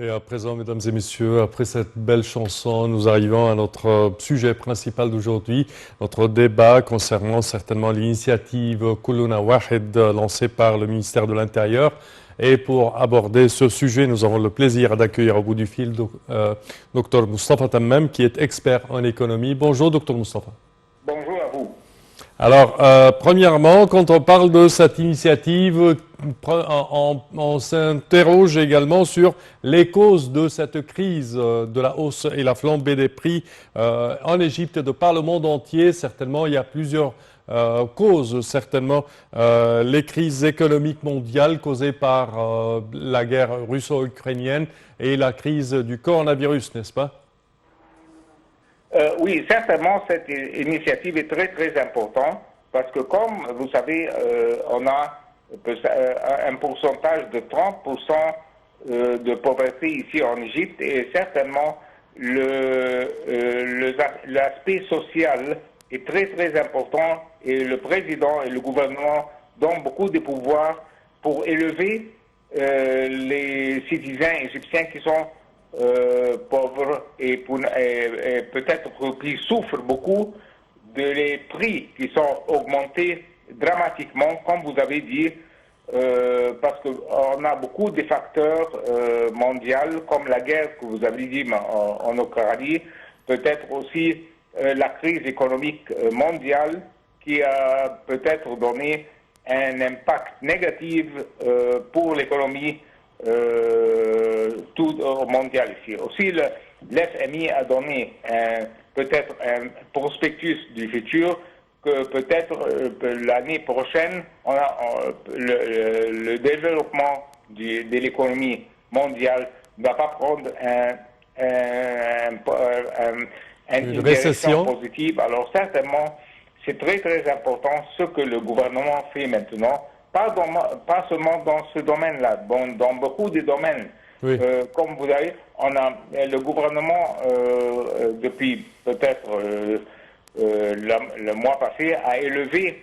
Et à présent, mesdames et messieurs, après cette belle chanson, nous arrivons à notre sujet principal d'aujourd'hui, notre débat concernant certainement l'initiative Kuluna Wahed lancée par le ministère de l'Intérieur. Et pour aborder ce sujet, nous avons le plaisir d'accueillir au bout du fil Dr Moustapha Tammam, qui est expert en économie. Bonjour, Dr Moustapha. Bonjour à vous. Alors, premièrement, quand on parle de cette initiative, on s'interroge également sur les causes de cette crise, de la hausse et la flambée des prix en Égypte et de par le monde entier. Certainement, il y a plusieurs causes, certainement, les crises économiques mondiales causées par la guerre russo-ukrainienne et la crise du coronavirus, n'est-ce pas? Oui, certainement, cette initiative est très, très importante parce que, comme vous savez, on a un pourcentage de 30% de pauvreté ici en Égypte et certainement l'aspect social est très, très important et le président et le gouvernement donnent beaucoup de pouvoirs pour élever les citoyens égyptiens qui sont pauvres et peut-être qui souffrent beaucoup de les prix qui sont augmentés dramatiquement, comme vous avez dit, parce qu'on a beaucoup de facteurs mondiaux, comme la guerre que vous avez dit en Ukraine, peut-être aussi la crise économique mondiale qui a peut-être donné un impact négatif pour l'économie tout mondial ici. Aussi, l'FMI a donné peut-être un prospectus du futur que peut-être l'année prochaine, le développement de l'économie mondiale ne va pas prendre une direction positive. Alors certainement, c'est très très important ce que le gouvernement fait maintenant. Pas seulement dans ce domaine-là, dans beaucoup de domaines. Oui. Comme vous savez, on a le gouvernement, depuis peut-être le mois passé, a élevé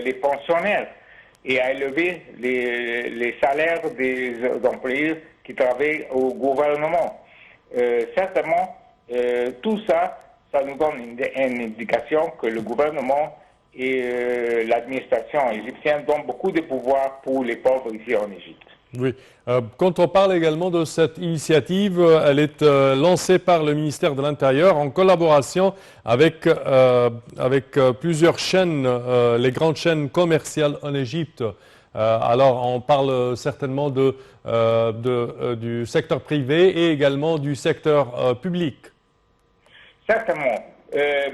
les pensionnaires et a élevé les salaires des employés qui travaillent au gouvernement. Certainement, tout ça, ça nous donne une indication que le gouvernement et l'administration égyptienne donnent beaucoup de pouvoir pour les pauvres ici en Égypte. Oui. Quand on parle également de cette initiative, elle est lancée par le ministère de l'Intérieur en collaboration avec plusieurs chaînes, les grandes chaînes commerciales en Égypte. Alors, on parle certainement du secteur privé et également du secteur public. Certainement.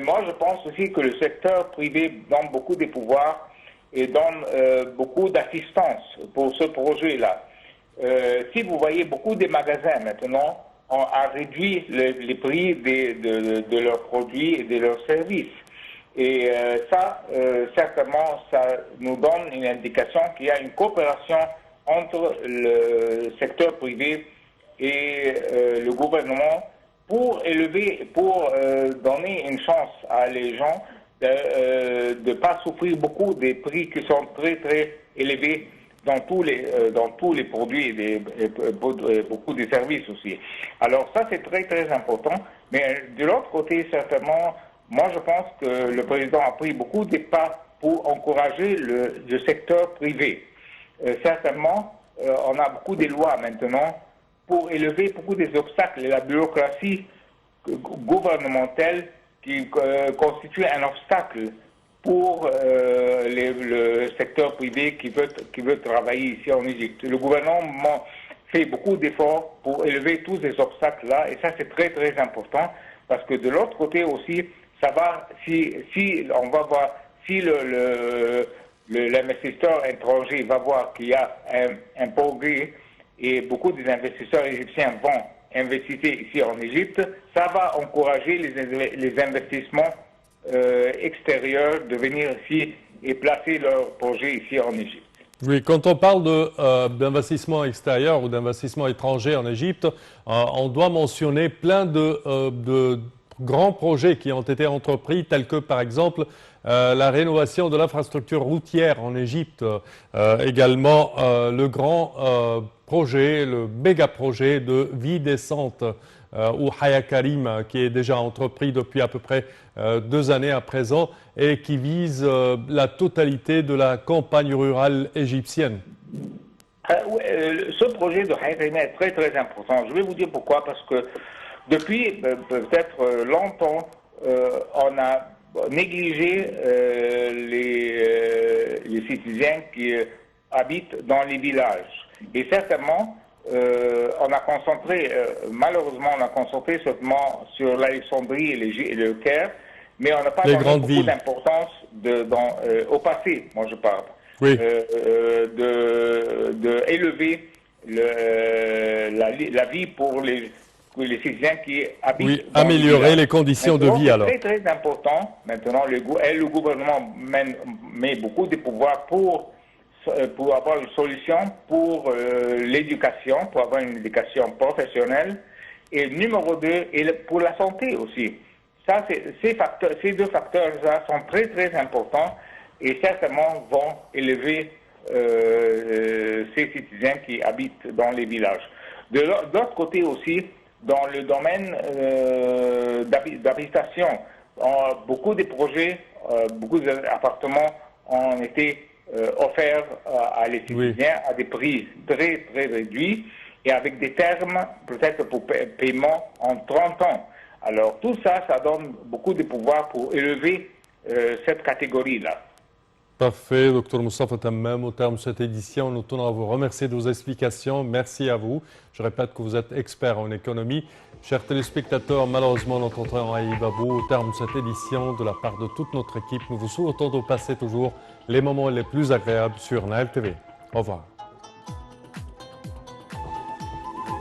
Moi, je pense aussi que le secteur privé donne beaucoup de pouvoirs et donne beaucoup d'assistance pour ce projet-là. Si vous voyez, beaucoup de magasins maintenant ont réduit les prix de leurs produits et de leurs services. Et ça, certainement, ça nous donne une indication qu'il y a une coopération entre le secteur privé et le gouvernement pour donner une chance à les gens de ne pas souffrir beaucoup des prix qui sont très, très élevés dans tous les produits et beaucoup de services aussi. Alors ça, c'est très, très important. Mais de l'autre côté, certainement, moi, je pense que le président a pris beaucoup de pas pour encourager le secteur privé. Certainement, on a beaucoup de lois maintenant pour élever beaucoup des obstacles et la bureaucratie gouvernementale qui constitue un obstacle pour le secteur privé qui veut travailler ici en Égypte. Le gouvernement fait beaucoup d'efforts pour élever tous ces obstacles-là et ça c'est très très important parce que de l'autre côté aussi, ça va, si on va voir, si l'investisseur étranger va voir qu'il y a un progrès et beaucoup des investisseurs égyptiens vont investir ici en Égypte, ça va encourager les investissements extérieurs de venir ici et placer leurs projets ici en Égypte. Oui, quand on parle d'investissement extérieur ou d'investissement étranger en Égypte, on doit mentionner plein de grands projets qui ont été entrepris, tels que par exemple la rénovation de l'infrastructure routière en Égypte, également le grand projet, le méga projet de vie décente ou Haya Karim, qui est déjà entrepris depuis à peu près 2 années à présent et qui vise la totalité de la campagne rurale égyptienne. Oui, ce projet de Haya Karim est très très important. Je vais vous dire pourquoi, parce que depuis peut-être longtemps, on a négligé les citoyens qui habitent dans les villages. Et certainement, on a concentré, malheureusement, on a concentré seulement sur l'Alexandrie et le Caire, mais on n'a pas donné beaucoup d'importance au passé, moi je parle, oui. Élever la vie pour les citoyens qui habitent. Oui, améliorer les conditions de vie alors. C'est très très important. Maintenant, le gouvernement met beaucoup de pouvoirs pour avoir une solution pour l'éducation, pour avoir une éducation professionnelle. Et numéro 2, et pour la santé aussi. Ça, ces deux facteurs-là sont très très importants et certainement vont élever ces citoyens qui habitent dans les villages. De l'autre côté aussi, dans le domaine d'habitation, beaucoup de projets, beaucoup d'appartements ont été offerts à les citoyens à des prix très très réduits et avec des termes peut-être pour paiement en 30 ans. Alors tout ça, ça donne beaucoup de pouvoir pour élever cette catégorie-là. Parfait, Dr Moustapha Tammam. Au terme de cette édition, nous tenons à vous remercier de vos explications. Merci à vous. Je répète que vous êtes expert en économie. Chers téléspectateurs, malheureusement, notre temps arrive à bout. Au terme de cette édition, de la part de toute notre équipe, nous vous souhaitons de passer toujours les moments les plus agréables sur Nile TV. Au revoir.